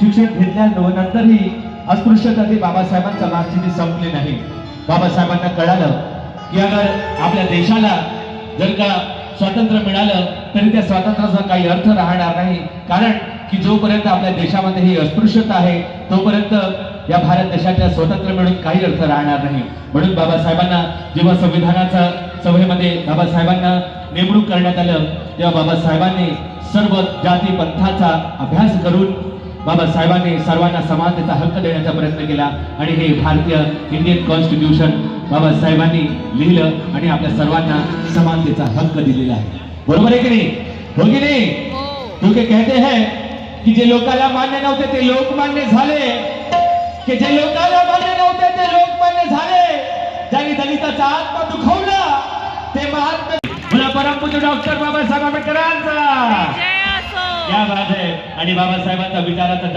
शिक्षण घेतल्यानंतरही अस्पृश्यता ते बाबासाहेबांच्या मागची संपली नाही। बाबासाहेबांना कळालं की अगर आपल्या देशाला जर का स्वातंत्र्य मिळालं तरी त्या स्वातंत्र्याचा काही अर्थ राहणार नाही, कारण की जोपर्यंत आपल्या देशामध्ये ही अस्पृश्यता आहे तोपर्यंत या भारत देशाच्या स्वातंत्र्य मिळून काही अर्थ राहणार नाही। म्हणून बाबासाहेबांना जेव्हा संविधानाच्या सभेमध्ये बाबासाहेबांना नेमणूक करण्यात आलं तेव्हा बाबासाहेबांनी सर्व जाती पंथाचा अभ्यास करून बाबासाहेबांनी सर्वांना समानतेचा हक्क देण्याचा प्रयत्न केला आणि हे भारतीय इंडियन कॉन्स्टिट्यूशन बाबासाहेबांनी लिहिलं आणि आपल्या सर्वांना समानतेचा हक्क दिलेला आहे। बरोबर आहे की नाही? हो की नाही? क्योंकि कहते हैं की जे लोकांना मान्य नव्हते ते लोकमान्य झाले, की जे लोकांना मान्य नव्हते ते लोकमान्य झाले, ज्यांनी दलिताचा आत्मा दुखवला ते महात्मा परमपूज्य डॉक्टर बाबासाहेब आंबेडकरांचा क्या बात है। आणि बाबासाहेबांचा विचाराचा